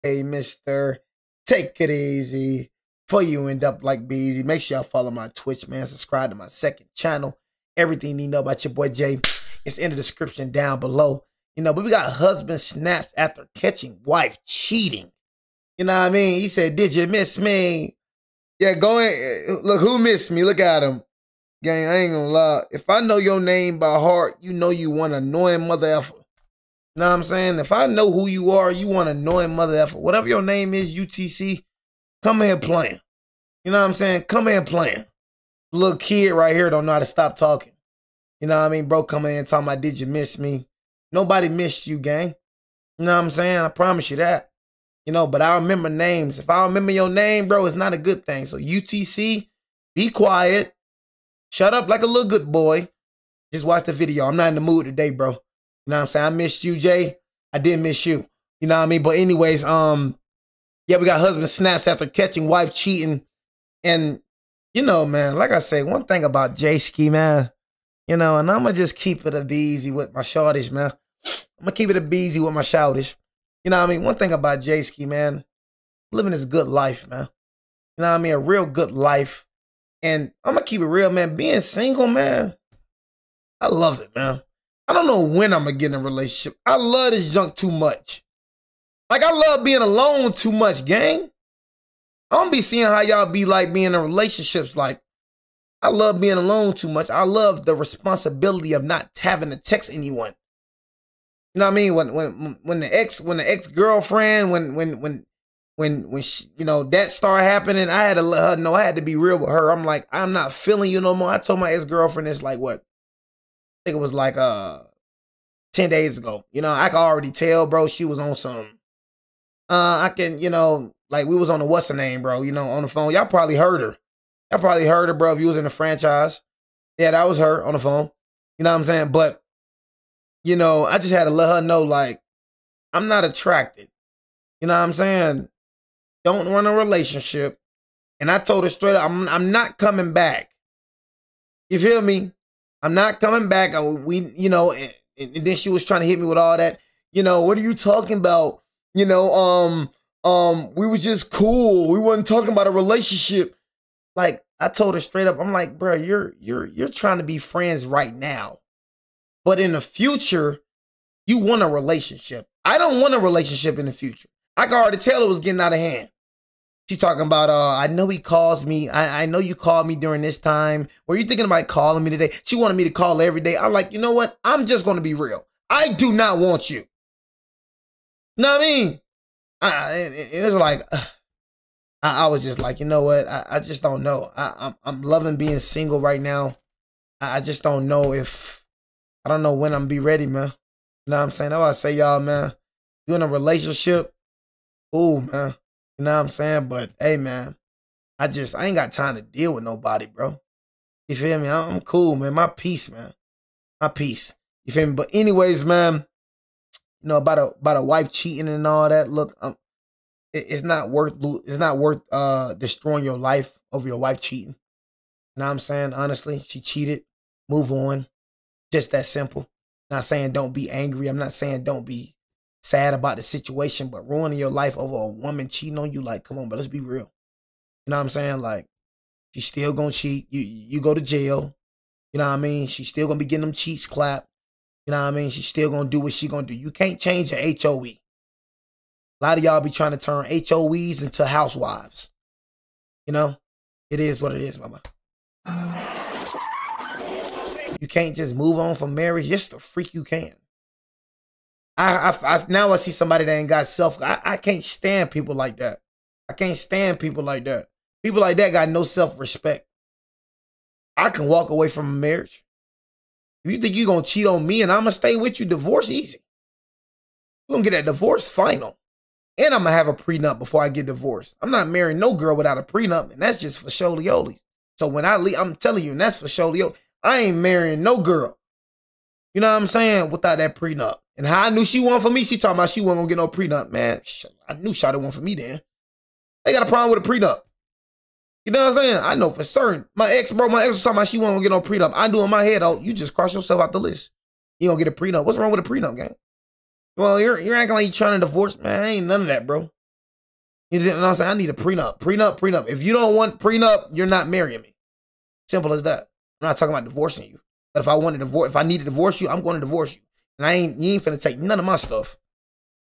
Hey, mister, take it easy. Before you end up like Beezy, make sure y'all follow my Twitch, man. Subscribe to my second channel. Everything you need to know about your boy Jay, it's in the description down below. But we got husband snaps after catching wife cheating. You know what I mean? He said, "Did you miss me?" Yeah, go ahead. Look, who missed me? Look at him. Gang, I ain't gonna lie. If I know your name by heart, you know you one annoying mother effer. You know what I'm saying? If I know who you are, you one annoying mother effer. Whatever your name is, UTC, come here playing. You know what I'm saying? Come here playing. Little kid right here don't know how to stop talking. You know what I mean? Bro coming in talking about, "Did you miss me?" Nobody missed you, gang. You know what I'm saying? I promise you that. But I remember names. If I remember your name, bro, it's not a good thing. So UTC, be quiet. Shut up like a little good boy. Just watch the video. I'm not in the mood today, bro. You know what I'm saying? I missed you, Jay. I did miss you. You know what I mean? But anyways, yeah, we got husband snaps after catching wife cheating. And, man, like I say, one thing about J-Ski, man, and I'm going to just keep it a beezy with my shorties, man. I'm going to keep it a beezy with my shorties. You know what I mean? One thing about J-Ski, man, living this good life, man. You know what I mean? A real good life. And I'm going to keep it real, man. Being single, man, I love it, man. I don't know when I'm going to get in a relationship. I love this junk too much. Like, I love being alone too much, gang. I don't be seeing how y'all be like being in relationships. Like, I love being alone too much. I love the responsibility of not having to text anyone. You know what I mean? When the ex-girlfriend, when she, that started happening, I had to let her know. I had to be real with her. I'm like, I'm not feeling you no more. I told my ex-girlfriend this like what? I think it was like 10 days ago. I could already tell, bro, she was on some. I can, like we was on the what's her name, bro, on the phone. Y'all probably heard her. Y'all probably heard her, bro, if you was in the franchise. Yeah, that was her on the phone. You know what I'm saying? But I just had to let her know, like, I'm not attracted. You know what I'm saying? Don't run a relationship. And I told her straight up, I'm not coming back. You feel me? I'm not coming back. And then she was trying to hit me with all that. What are you talking about? We were just cool. We wasn't talking about a relationship. Like, I told her straight up, I'm like, bro, you're trying to be friends right now. But in the future, you want a relationship. I don't want a relationship in the future. I can already tell it was getting out of hand. She's talking about, I know he calls me. I know you called me during this time. Were you thinking about calling me today? She wanted me to call every day. I'm like, you know what? I'm just going to be real. I do not want you. You know what I mean? It was like, I was just like, you know what? I just don't know. I'm loving being single right now. I just don't know if, I don't know when I'm be ready, man. You know what I'm saying? That's why I say, y'all, man, you in a relationship, ooh, man. You know what I'm saying? But, hey, man, I ain't got time to deal with nobody, bro. You feel me? I'm cool, man. My peace, man. My peace. You feel me? But anyways, man, about a wife cheating and all that, look, it's not worth destroying your life over your wife cheating. You know what I'm saying? Honestly, she cheated. Move on. Just that simple. Not saying don't be angry. I'm not saying don't be sad about the situation, but ruining your life over a woman cheating on you, like, come on, but let's be real. You know what I'm saying? Like, she's still gonna cheat. You go to jail. You know what I mean? She's still gonna be getting them cheats clapped. You know what I mean? She's still gonna do what she gonna do. You can't change your HOE. A lot of y'all be trying to turn HOEs into housewives. It is what it is, mama. You can't just move on from marriage. Just the freak you can. Now I see somebody that ain't got I can't stand people like that. I can't stand people like that. People like that got no self-respect. I can walk away from a marriage. If you think you're going to cheat on me and I'm going to stay with you, divorce easy. You're going to get that divorce final. And I'm going to have a prenup before I get divorced. I'm not marrying no girl without a prenup, and that's just for sholioli. So when I leave, I'm telling you, and that's for sholioli. I ain't marrying no girl. You know what I'm saying? Without that prenup. And how I knew she wasn't for me, she talking about she wasn't going to get no prenup. Man, I knew Shawty wasn't for me then. They got a problem with a prenup. You know what I'm saying? I know for certain. My ex was talking about she wasn't going to get no prenup. I knew in my head, oh, you just cross yourself out the list. You don't get a prenup. What's wrong with a prenup, gang? Well, you're acting like you're trying to divorce. Man, ain't none of that, bro. You know what I'm saying? I need a prenup. Prenup. If you don't want prenup, you're not marrying me. Simple as that. I'm not talking about divorcing you. But if I need to divorce you, I'm going to divorce you. And you ain't finna take none of my stuff.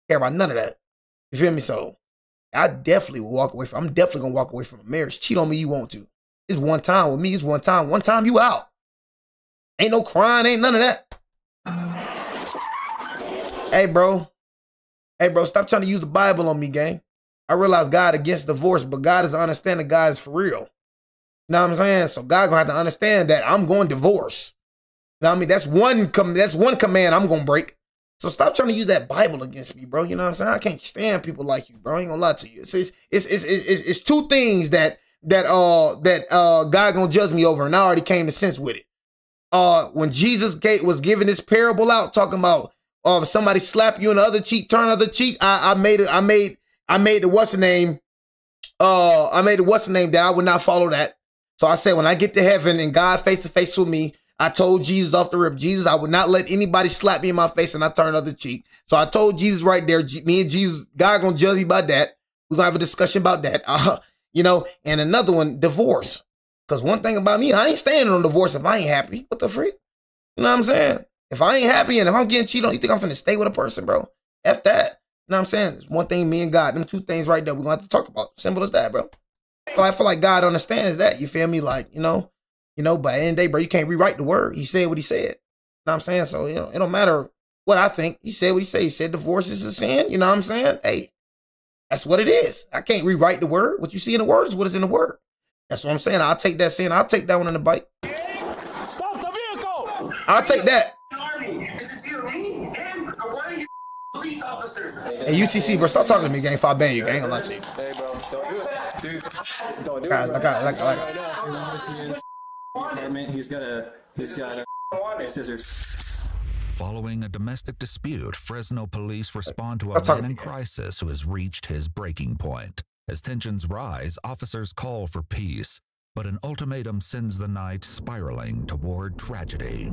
Care about none of that. You feel me? So I definitely will walk away from. I'm definitely gonna walk away from a marriage. Cheat on me, you want to. It's one time with me. It's one time. One time you out. Ain't no crying. Ain't none of that. Hey, bro. Stop trying to use the Bible on me, gang. I realize God against divorce, but God is understanding. God is for real. You know what I'm saying? So God gonna have to understand that I'm going to divorce. You know what I mean? That's one command I'm gonna break. So stop trying to use that Bible against me, bro. You know what I'm saying? I can't stand people like you, bro. I ain't gonna lie to you. It's two things that God gonna judge me over, and I already came to sense with it. When Jesus was giving this parable out, talking about if somebody slap you in the other cheek, turn the other cheek. I made the what's the name that I would not follow that. So I said, when I get to heaven and God face to face with me, I told Jesus off the rip, Jesus, I would not let anybody slap me in my face and I turn the other cheek. So I told Jesus right there, me and Jesus, God gonna judge me about that. We're gonna have a discussion about that. You know, and another one, divorce. Because one thing about me, I ain't standing on divorce if I ain't happy. What the freak? You know what I'm saying? If I ain't happy and if I'm getting cheated on, you think I'm finna stay with a person, bro? F that. You know what I'm saying? It's one thing, me and God, them two things right there we're gonna have to talk about. Simple as that, bro. So I feel like God understands that. You feel me? Like, you know, but at the end of the day, bro, you can't rewrite the word. He said what he said. You know what I'm saying? So, you know, it don't matter what I think. He said what he said. He said divorce is a sin. You know what I'm saying? Hey, that's what it is. I can't rewrite the word. What you see in the word is what is in the word. That's what I'm saying. I'll take that sin. I'll take that one in the bite. Stop the vehicle! I'll take that. Hey, UTC, bro, stop talking to me, gang. If I ban you, gang, I ain't gonna lie to you. Hey, bro, don't do it. Dude, don't do it. He's got scissors. Following a domestic dispute, Fresno police respond to a man in crisis who has reached his breaking point. As tensions rise, officers call for peace, but an ultimatum sends the night spiraling toward tragedy.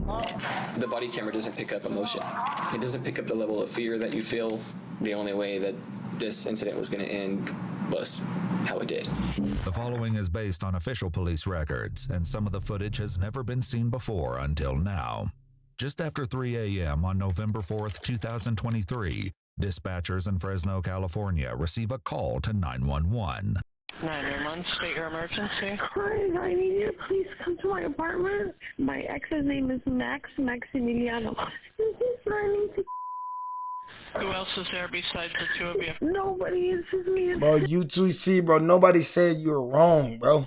The body camera doesn't pick up emotion. It doesn't pick up the level of fear that you feel. The only way that this incident was going to end was how it did. The following is based on official police records, and some of the footage has never been seen before until now. Just after 3 a.m. on November 4th, 2023, dispatchers in Fresno, California receive a call to 911. 911, state your emergency. Hi, I need you to please come to my apartment. My ex's name is Maximiliano. He's running to... Who else is there besides the two of you? Nobody, it's just me. Bro, U2C, bro, nobody said you're wrong, bro. You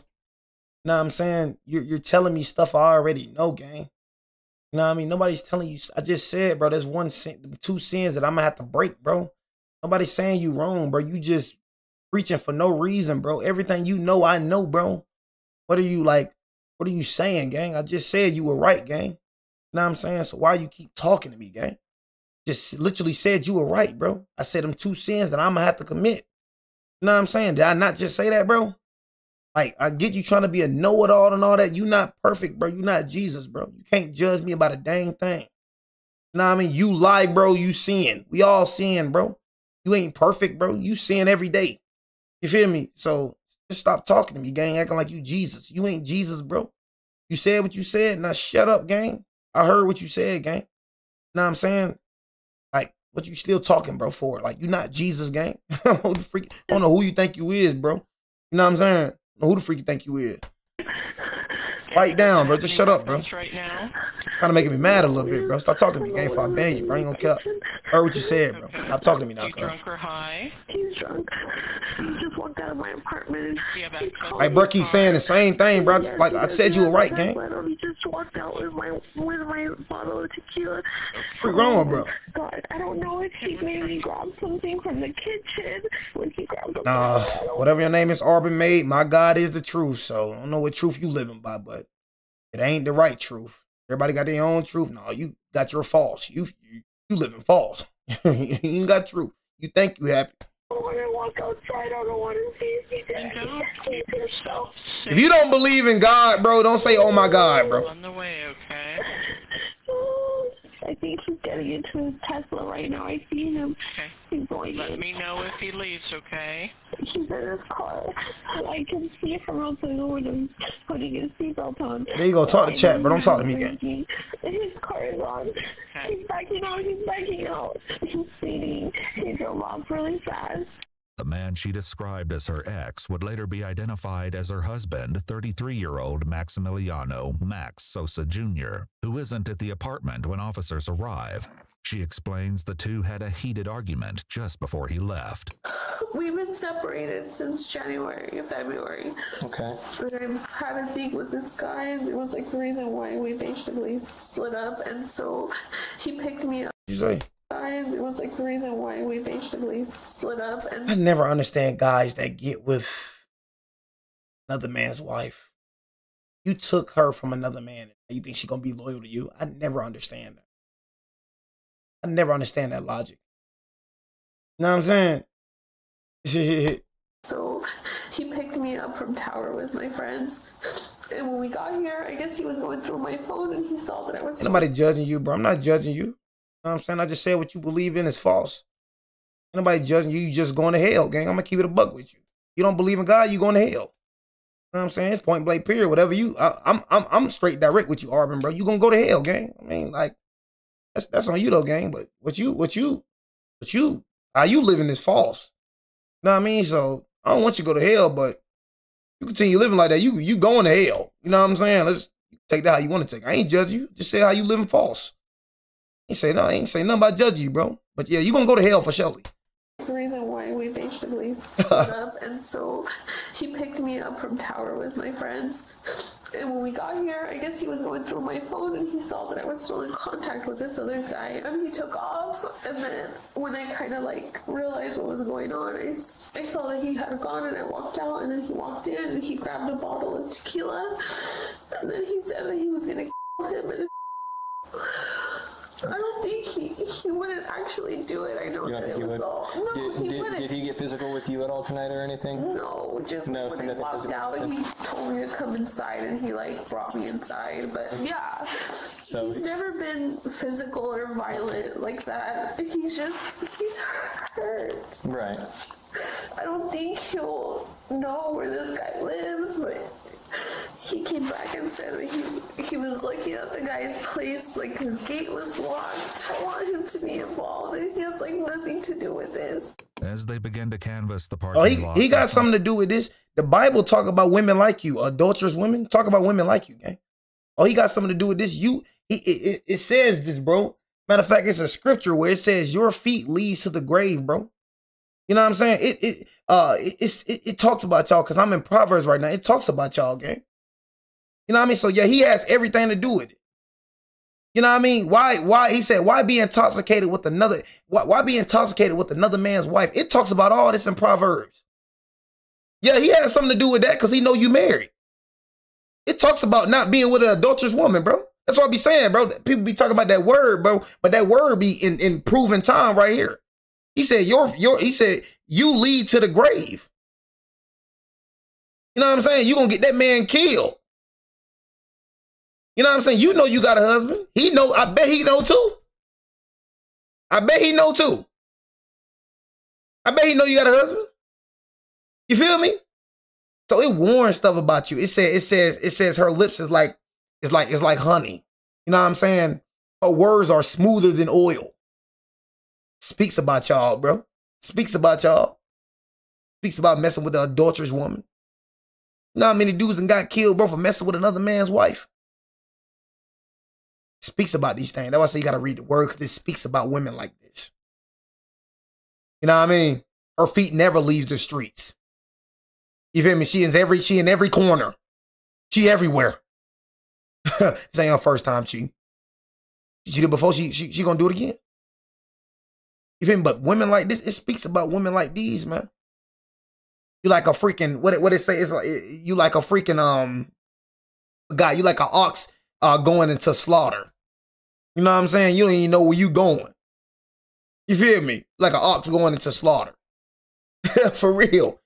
know what I'm saying? You're telling me stuff I already know, gang. You know what I mean? Nobody's telling you. I just said, bro, there's two sins that I'm gonna have to break, bro. Nobody's saying you wrong, bro. You just preaching for no reason, bro. Everything you know, I know, bro. What are you saying, gang? I just said you were right, gang. You know what I'm saying? So why you keep talking to me, gang? Just literally said you were right, bro. I said them two sins that I'm gonna have to commit. You know what I'm saying? Did I not just say that, bro? Like, I get you trying to be a know-it-all and all that. You not perfect, bro. You not Jesus, bro. You can't judge me about a dang thing. You know what I mean? You lie, bro. You sin. We all sin, bro. You ain't perfect, bro. You sin every day. You feel me? So just stop talking to me, gang, acting like you Jesus. You ain't Jesus, bro. You said what you said. Now shut up, gang. I heard what you said, gang. You know what I'm saying? Like, what you still talking, bro, for? Like, you not Jesus, gang. I don't know who you think you is, bro. You know what I'm saying? Who the freak you think you is? Pipe down, bro. Just shut up, bro. Right now. Kind of making me mad a little bit, bro. Stop talking to me, gang, if I ban you, bro. I ain't gonna cap. Heard what you said, bro. Stop talking to me now, You cuz. drunk or high? He's drunk. He just walked out of my apartment. Like, bro, keep saying the same thing, bro. Like, I said you were right, gang. He just walked out with my bottle of tequila. What's wrong, bro? God, I don't know if he maybe grabbed something from the kitchen when he grabbed the whatever your name is, Arbin made, my God is the truth. So I don't know what truth you living by, but it ain't the right truth. Everybody got their own truth. No, you got your false. You living false. You ain't got truth. You think you happy. When I walk outside, I don't want to see if he did. Keep yourself. If you don't believe in God, bro, don't say, oh my God, bro. On the way, okay? I think he's getting into his Tesla right now. I see him. Okay. He's going Let in. me know if he leaves, okay? He's in his car. I can see from outside the window putting his seatbelt on. There you go. Talk to chat, but don't talk to me, gang. His car is on. He's backing out. He's backing out. He's speeding. He drove off really fast. The man she described as her ex would later be identified as her husband, 33-year-old Maximiliano Max Sosa Jr., who isn't at the apartment when officers arrive. She explains the two had a heated argument just before he left. We've been separated since February. Okay. And I've had a thing with this guy, and it was like the reason why we basically split up, and so he picked me up. You say? And it was like the reason why we basically split up. And I never understand guys that get with another man's wife. You took her from another man. You think she's going to be loyal to you? I never understand that. I never understand that logic. You know what I'm saying? so he picked me up from Tower with my friends. And when we got here, I guess he was going through my phone and he saw that I was... Ain't nobody judging you, bro. I'm not judging you. You know what I'm saying? I just said what you believe in is false. Ain't nobody judging you. You just going to hell, gang. I'm going to keep it a buck with you. You don't believe in God, you going to hell. You know what I'm saying? It's point blank period. Whatever you... I'm straight direct with you, Arvin, bro. You going to go to hell, gang. I mean, like... That's on you though, gang. But how you living is false. You know what I mean? So I don't want you to go to hell, but you continue living like that, you going to hell. You know what I'm saying? Let's take that how you want to take it. I ain't judging you. Just say how you living false. I ain't say nothing about judging you, bro. But yeah, you gonna go to hell for surely. The reason why we basically split up, and so he picked me up from Tower with my friends. And when we got here, I guess he was going through my phone and he saw that I was still in contact with this other guy. And he took off, and then when I kind of like realized what was going on, I saw that he had gone, and I walked out, and then he walked in and he grabbed a bottle of tequila, and then he said that he was gonna kill him. And I don't think he wouldn't actually do it. I know You don't that think it he was would? all... No, he wouldn't. Did he get physical with you at all tonight or anything? No, just No, when so I nothing walked physical? out, he told me to come inside, and he like brought me inside. But yeah, So he's never been physical or violent like that. He's hurt. right. I don't think he'll know where this guy lives, but he came back and said that he was looking at the guy's place, like his gate was locked. I want him to be involved, and he has like nothing to do with this. As they begin to canvas the parking lot... he got something to do with this. The Bible talk about women like you, adulterous women. Talk about women like you, gang. Oh, he got something to do with this. It says this, bro. Matter of fact, it's a scripture where it says your feet leads to the grave, bro. You know what I'm saying? It talks about y'all, because I'm in Proverbs right now. It talks about y'all, gang. You know what I mean? So yeah, he has everything to do with it. You know what I mean? Why he said, why be intoxicated with another, why be intoxicated with another man's wife? It talks about all this in Proverbs. Yeah, he has something to do with that because he know you married. It talks about not being with an adulterous woman, bro. That's what I be saying, bro. People be talking about that word, bro, but that word be in proven time right here. He said, he said, you lead to the grave. You know what I'm saying? You gonna get that man killed. You know what I'm saying? You know you got a husband. He know, I bet he know too. I bet he know too. I bet he know you got a husband. You feel me? So it warns stuff about you. It says her lips is like, it's like honey. You know what I'm saying? Her words are smoother than oil. Speaks about y'all, bro. Speaks about y'all. Speaks about messing with the adulterous woman. You know how many dudes got killed, bro, for messing with another man's wife? Speaks about these things. That's why I say you got to read the word, because it speaks about women like this. You know what I mean? Her feet never leaves the streets. You feel me? She in every corner. She everywhere. This ain't her first time cheating. She cheated before, she gonna do it again. You feel me? But women like this, it speaks about women like these, man. You like a freaking, what it say? It's like, you like a freaking, guy, you like an ox going into slaughter. You know what I'm saying? You don't even know where you going. You feel me? Like an ox going into slaughter. For real.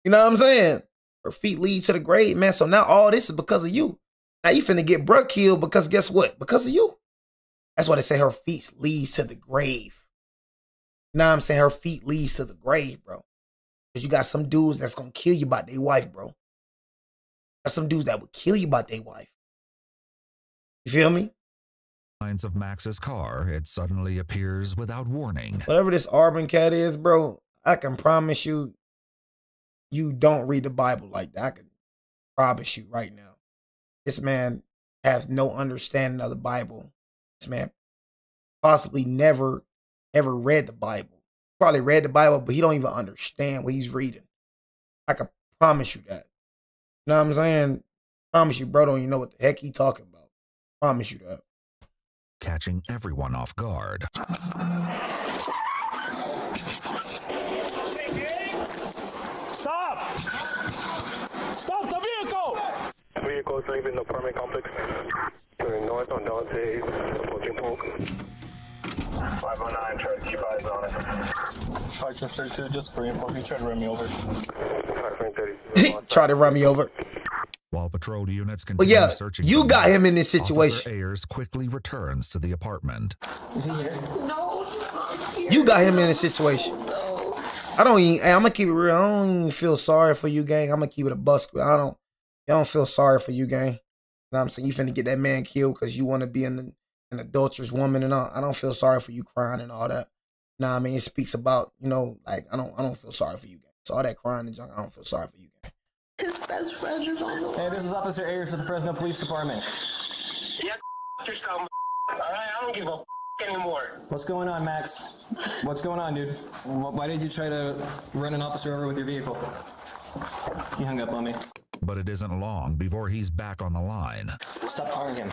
You know what I'm saying? Her feet lead to the grave, man. So now all this is because of you. Now you finna get bruh killed because guess what? Because of you. That's why they say her feet leads to the grave. You know what I'm saying? Her feet leads to the grave, bro. Because you got some dudes that's gonna kill you about their wife, bro. Got some dudes that would kill you about their wife. You feel me? Lines of Max's car, it suddenly appears without warning. Whatever this Auburn cat is, bro, I can promise you, you don't read the Bible like that. I can promise you right now. This man has no understanding of the Bible. This man possibly never, ever read the Bible. Probably read the Bible, but he don't even understand what he's reading. I can promise you that. You know what I'm saying? Promise you, bro, don't even know what the heck he talking about. Promise you that. Catching everyone off guard. Stop! Stop the vehicle! Vehicles leaving the apartment complex. Turning north on Dante, approaching Polk. 509, try to keep eyes on it. 532, just for info, he tried to run me over. 530. Try to run me over. While patrol units But continue yeah, searching, you for got Max, him in this situation. Officer Ayers quickly returns to the apartment. Is he here? No, she's not here. You got him in this situation. No. I don't even, hey, I'm gonna keep it real. I don't even feel sorry for you, gang. I'm gonna keep it a busk. I don't feel sorry for you, gang. You know what I'm saying? You finna get that man killed because you want to be an adulterous woman and all. I don't feel sorry for you crying and all that. You know what I mean? It speaks about, you know, like, I don't feel sorry for you, gang. So all that crying and junk, I don't feel sorry for you, gang. His best friend is on the way. Hey, this is Officer Ayers of the Fresno Police Department. Yeah, yourself, alright? I don't give a anymore. What's going on, Max? What's going on, dude? Why did you try to run an officer over with your vehicle? He hung up on me. But it isn't long before he's back on the line. Stop calling him.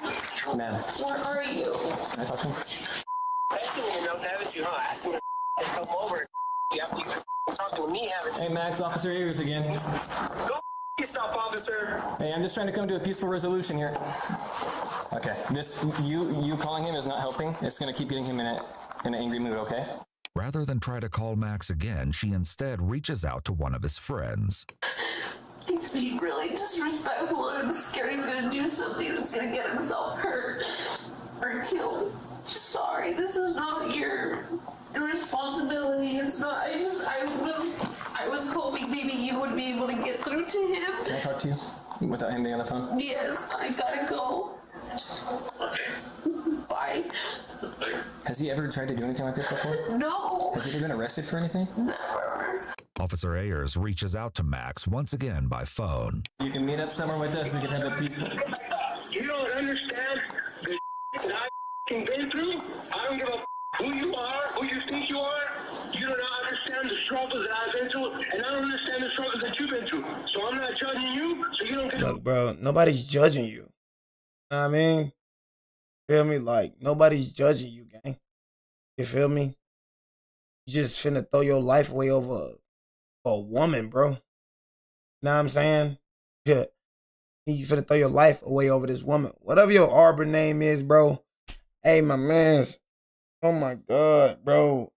Man, Where are you? can I talk to him? Texting me enough, haven't you, huh? Asking me to come over. You have to talking to me, haven't you? Hey, Max, Officer Ayers again. Go yourself, officer. Hey, I'm just trying to come to a peaceful resolution here. Okay, this you calling him is not helping. It's gonna keep getting him in an angry mood. Okay. Rather than try to call Max again, she instead reaches out to one of his friends. He's being really disrespectful, and I'm scared he's gonna do something that's gonna get himself hurt or killed. Sorry, this is not your responsibility. It's not. I was hoping maybe you would be able to get through to him. Can I talk to you without him being on the phone? Yes, I gotta go. Bye. Has he ever tried to do anything like this before? No. Has he ever been arrested for anything? Never. Officer Ayers reaches out to Max once again by phone. You can meet up somewhere with us. We can have a peaceful. You don't understand the that I've been through? I don't give a who you are, who you think you are. You do not understand the struggles that I've been through, and I don't understand the struggles that you've been through. So I'm not judging you, so you don't get. Look, bro, nobody's judging you. You know what I mean? Feel me? Like, nobody's judging you, gang. You feel me? You just finna throw your life away over a woman, bro. You know what I'm saying? Yeah. You finna throw your life away over this woman. Whatever your Auburn name is, bro. Hey, my mans. Oh, my God, bro.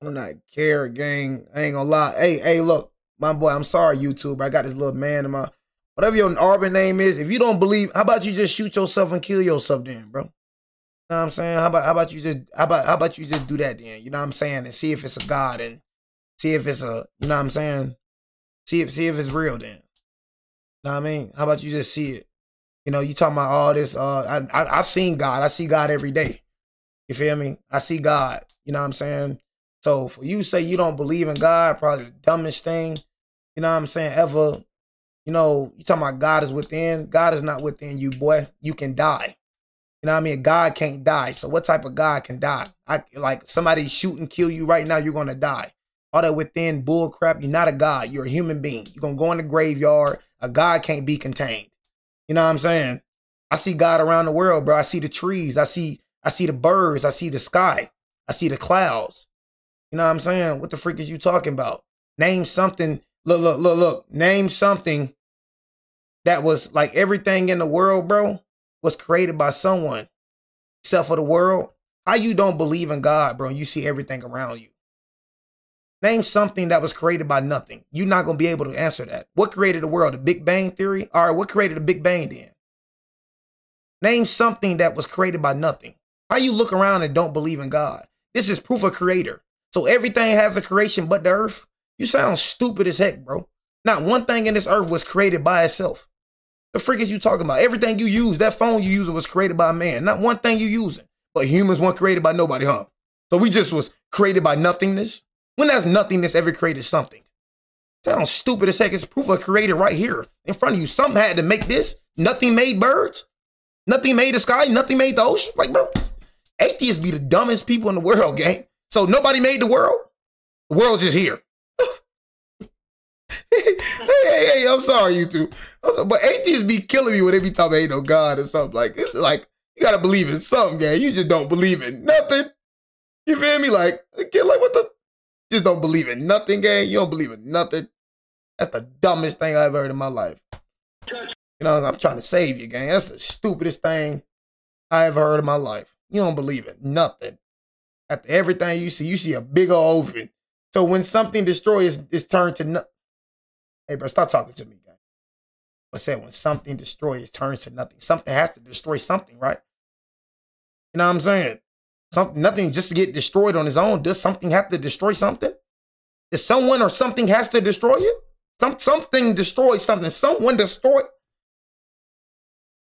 I'm not care, gang. I ain't gonna lie. Hey, look. My boy, I'm sorry, YouTube. I got this little man in my... Whatever your Auburn name is, if you don't believe, how about you just shoot yourself and kill yourself then, bro? You know what I'm saying? How about you just do that then? You know what I'm saying? And see if it's a God and see if it's a, you know what I'm saying? See if it's real then. You know what I mean? How about you just see it? You know, you talking about all this, I've seen God. I see God every day. You feel me? I see God. You know what I'm saying? So for you to say you don't believe in God, probably the dumbest thing, you know what I'm saying, ever. You know, you talking about God is within. God is not within you, boy. You can die. You know what I mean? God can't die. So what type of God can die? Like somebody shoot and kill you right now, you're going to die. All that within bull crap, you're not a God. You're a human being. You're going to go in the graveyard. A God can't be contained. You know what I'm saying? I see God around the world, bro. I see the trees. I see the birds. I see the sky. I see the clouds. You know what I'm saying? What the freak is you talking about? Name something. Look. Name something that was like everything in the world, bro, was created by someone except for the world. How you don't believe in God, bro, and you see everything around you? Name something that was created by nothing. You're not going to be able to answer that. What created the world? The Big Bang Theory? All right, what created the Big Bang then? Name something that was created by nothing. How you look around and don't believe in God? This is proof of creator. So everything has a creation but the earth. You sound stupid as heck, bro. Not one thing in this earth was created by itself. The freak is you talking about? Everything you use, that phone you using was created by a man. Not one thing you using. But humans weren't created by nobody, huh? So we just was created by nothingness? When has nothingness ever created something? Sounds stupid as heck. It's proof of created right here in front of you. Something had to make this. Nothing made birds. Nothing made the sky. Nothing made the ocean. Like, bro, atheists be the dumbest people in the world, gang. So nobody made the world? The world's just here. Hey, I'm sorry, you two. But atheists be killing me when they be talking about ain't no God or something. Like, it's like, you gotta believe in something, gang. You just don't believe in nothing. You feel me? Like what the? Just don't believe in nothing, gang. You don't believe in nothing. That's the dumbest thing I've heard in my life. You know, I'm trying to save you, gang. That's the stupidest thing I ever heard in my life. You don't believe in nothing. After everything you see a big old open. So when something destroys, it's turned to nothing. Hey, bro, stop talking to me, guys. I said when something destroys, it turns to nothing. Something has to destroy something, right? You know what I'm saying? Nothing just to get destroyed on its own. Does something have to destroy something? Does someone or something has to destroy it? Something destroys something. Someone destroyed.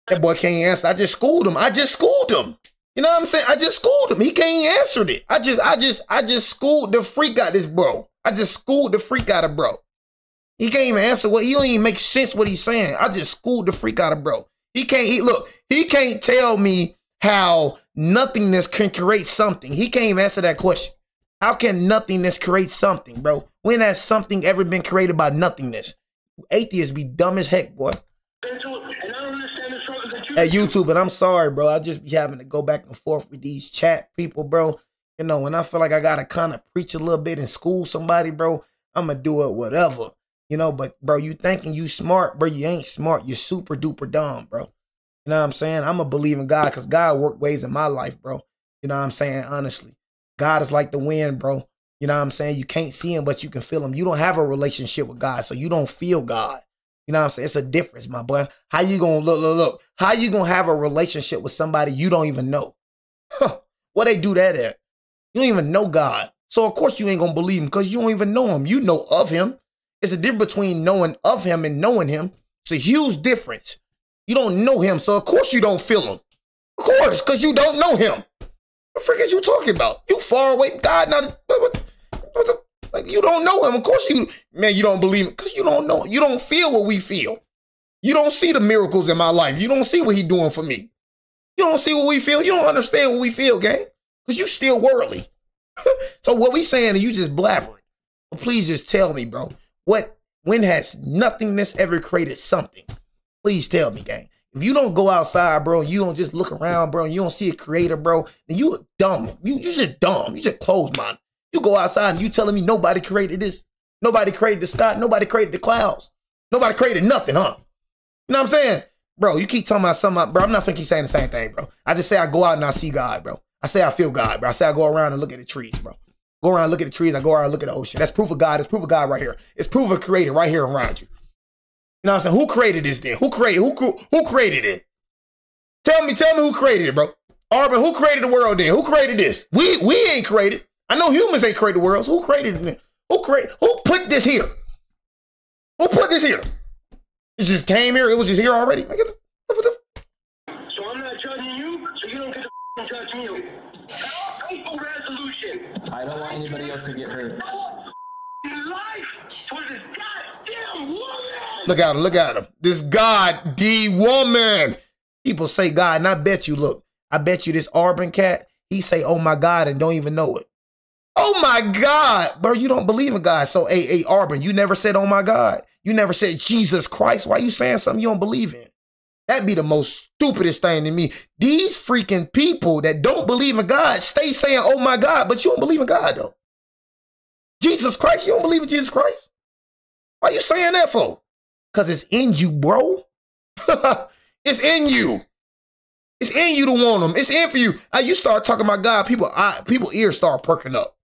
That boy can't answer. I just schooled him. You know what I'm saying? I just schooled him. He can't answer it. I just schooled the freak out of this bro. I just schooled the freak out of bro. He can't even answer he don't even make sense what he's saying. I just schooled the freak out of bro. He can't tell me how nothingness can create something. He can't even answer that question. How can nothingness create something, bro? When has something ever been created by nothingness? Atheists be dumb as heck, boy. Hey, YouTube, and I'm sorry, bro. I just be having to go back and forth with these chat people, bro. You know, when I feel like I got to kind of preach a little bit and school somebody, bro, I'm going to do it whatever. You know, but, bro, you thinking you smart, bro, you ain't smart. You're super duper dumb, bro. You know what I'm saying? I'm going to believe in God because God worked ways in my life, bro. You know what I'm saying? Honestly, God is like the wind, bro. You know what I'm saying? You can't see him, but you can feel him. You don't have a relationship with God, so you don't feel God. You know what I'm saying? It's a difference, my boy. How you going to look? How you going to have a relationship with somebody you don't even know? Huh. What they do that at? You don't even know God. So, of course, you ain't going to believe him because you don't even know him. You know of him. It's a difference between knowing of him and knowing him. It's a huge difference. You don't know him, so of course you don't feel him. Of course, because you don't know him. What the frick is you talking about? You far away from God. Like, you don't know him. Of course you don't believe him because you don't know him. You don't feel what we feel. You don't see the miracles in my life. You don't see what he's doing for me. You don't see what we feel. You don't understand what we feel, gang. Because you still worldly. So what we saying is you just blabbering. But please just tell me, bro. When has nothingness ever created something? Please tell me, gang. If you don't go outside, bro, you don't just look around, bro, and you don't see a creator, bro, then you dumb. You just dumb. You just closed-minded. You go outside and you telling me nobody created this. Nobody created the sky. Nobody created the clouds. Nobody created nothing, huh? You know what I'm saying? Bro, you keep talking about something, bro. I'm not finna keep saying the same thing, bro. I just say I go out and I see God, bro. I say I feel God, bro. I say I go around and look at the trees, bro. Go around and look at the trees. I go around and look at the ocean. That's proof of God. It's proof of God right here. It's proof of creator right here around you. You know what I'm saying? Who created this then? Who created it? Tell me who created it, bro. Arbin, who created the world then? Who created this? We ain't created. I know humans ain't created the world. So who created it then? Who put this here? Who put this here? It just came here. It was just here already. So I'm not judging you, so you don't get to judge me. Peaceful resolution. I don't want anybody else to get hurt. Life for this goddamn woman. Look at him. This God D woman. People say God, and I bet you, I bet you this Arbin cat, he say, oh my God, and don't even know it. Oh my God, bro, you don't believe in God. So, hey, Arbin, you never said, oh my God. You never said Jesus Christ. Why you saying something you don't believe in? That'd be the most stupidest thing to me. These freaking people that don't believe in God stay saying, oh my God, but you don't believe in God though. Jesus Christ, you don't believe in Jesus Christ? Why you saying that for? Because it's in you, bro. It's in you. It's in you to want them. It's in for you. You start talking about God, people ears start perking up.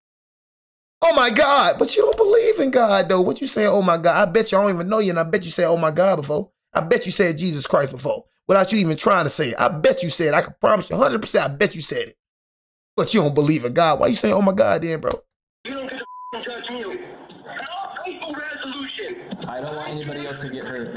Oh my God, but you don't believe in God though. What you saying, oh my God? I bet you I don't even know you, and I bet you said, oh my God before. I bet you said Jesus Christ before, without you even trying to say it. I bet you said it. I can promise you 100%, I bet you said it. But you don't believe in God. Why you saying, oh my God then, bro? You don't get to judge me. don't want anybody else to get hurt.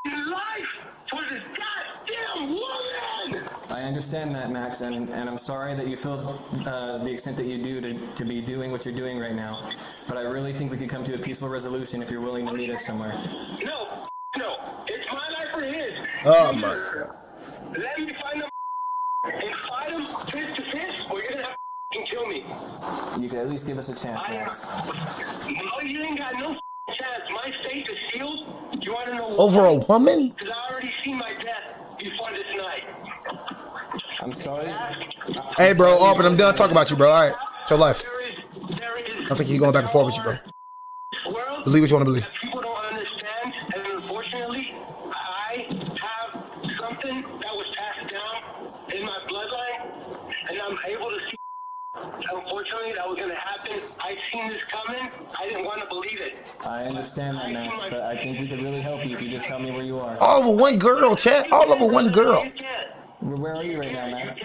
Life for this goddamn woman! I understand that, Max, and I'm sorry that you feel the extent that you do to be doing what you're doing right now. But I really think we could come to a peaceful resolution if you're willing to meet us somewhere. No, it's my life or his. Oh my God. Let me find him and fight him fist to fist, or you're gonna have to kill me. You could at least give us a chance, Max. No, you ain't got no chance. My faith is sealed. You want to know Over a woman? Because I already seen my death before this night. I'm sorry. Hey, bro, Auburn, I'm done talking about you, bro. All right, it's your life. There is I think he's going back and forth with you, bro. world Believe what you want to believe. that people don't understand, and unfortunately, I have something that was passed down in my bloodline, and I'm able to see. Unfortunately, that was going to happen. I seen this coming. I didn't want to believe it. I understand that, Max, but I think we could really help you if you just tell me where you are. All over one girl, chat. All over one girl. Where are you right now, Max?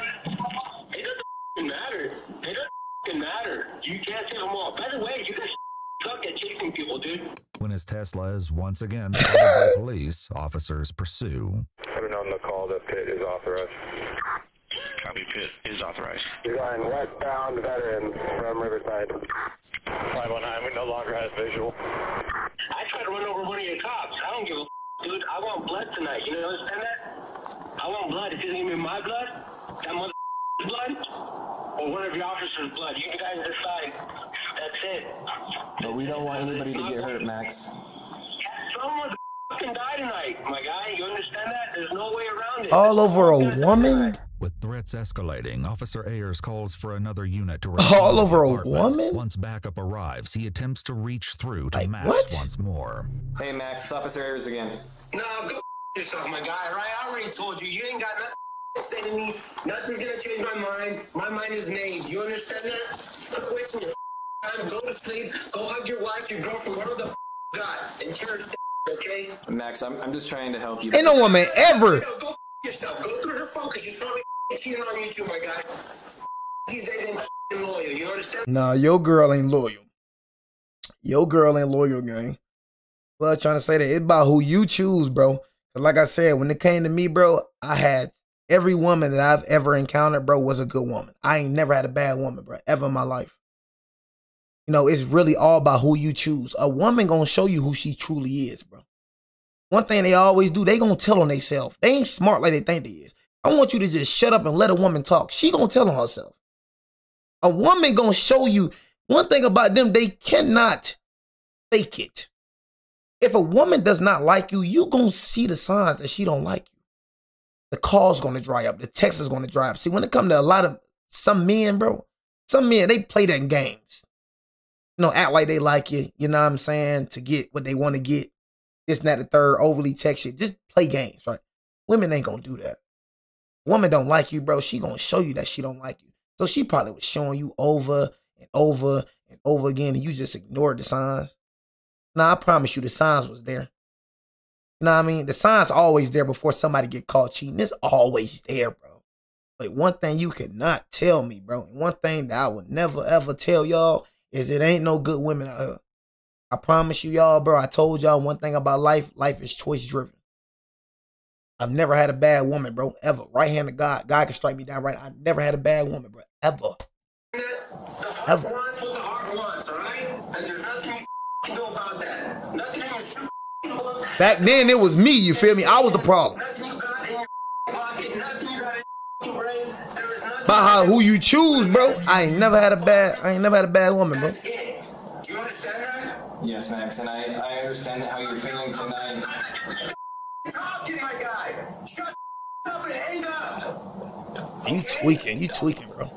It doesn't matter. It doesn't matter. You can't save them all. By the way, you guys suck at chasing people, dude. When his Tesla is once again spotted by police, officers pursue. Having on the call, the pit is authorized. Copy, pit is authorized. You're going westbound veteran from Riverside. 509, we no longer have visual. I tried to run over one of your cops. I don't give a dude. I want blood tonight. You understand that? I want blood. If you give me my blood, that mother blood, or one of your officers' blood, you guys decide. That's it. But we don't want anybody to get hurt, Max. Someone fucking die tonight, my guy. You understand that? There's no way around it. All over a woman? With threats escalating, Officer Ayers calls for another unit to all over a woman? Once backup arrives, he attempts to reach through to Like, Max what? once more. Hey, Max, it's Officer Ayers again. No, go yourself, my guy, right? I already told you. You ain't got nothing to say to me. Nothing's gonna change my mind. My mind is made. You understand that? Quit wasting your time. Go to sleep. Go hug your wife, your girlfriend, whatever the got, and cherish okay? Max, I'm just trying to help you. Ain't no woman ever. No, go yourself. Go through her phone, because she's probably cheating on you too, my guy. These days ain't loyal. You understand? Nah, your girl ain't loyal. Your girl ain't loyal, gang. Well, trying to say that it's about who you choose, bro. Cause like I said, when it came to me, bro, I had every woman that I've ever encountered, bro, was a good woman. I ain't never had a bad woman, bro, ever in my life. You know, it's really all about who you choose. A woman gonna show you who she truly is, bro. One thing they always do, they gonna tell on themselves. They ain't smart like they think they is. I want you to just shut up and let a woman talk. She gonna tell on herself. A woman gonna show you. One thing about them, they cannot fake it. If a woman does not like you, you gonna see the signs that she don't like you. The call's gonna dry up. The text is gonna dry up. See, when it comes to a lot of some men, bro, some men, they play that in games. You know, act like they like you, you know what I'm saying, to get what they want to get. This, and that, the third, overly text you. Just play games, right? Women ain't gonna do that. Woman don't like you, bro. She gonna show you that she don't like you. So she probably was showing you over and over and over again, and you just ignored the signs. Nah, I promise you the signs was there. You know what I mean? The signs always there before somebody get caught cheating. It's always there, bro. But one thing you cannot tell me, bro, and one thing that I would never, ever tell y'all is it ain't no good women out here. I promise you, y'all, bro, I told y'all one thing about life. Life is choice-driven. I've never had a bad woman, bro, ever. Right hand of God. God can strike me down right. I never had a bad woman, bro, ever. Ever. Wants what the heart wants, all right? And there's nothing you can do about that. Nothing in your Back then, it was me, you feel me? I was the problem. Nothing you got in your pocket, nothing you got in your brain. There is nothing. About who you choose, bro. I ain't never had a bad woman, bro. That's it. Do you understand that? Yes, Max, and I understand how you're feeling tonight. Talking, my guy. Shut up and hang up. You tweaking, bro.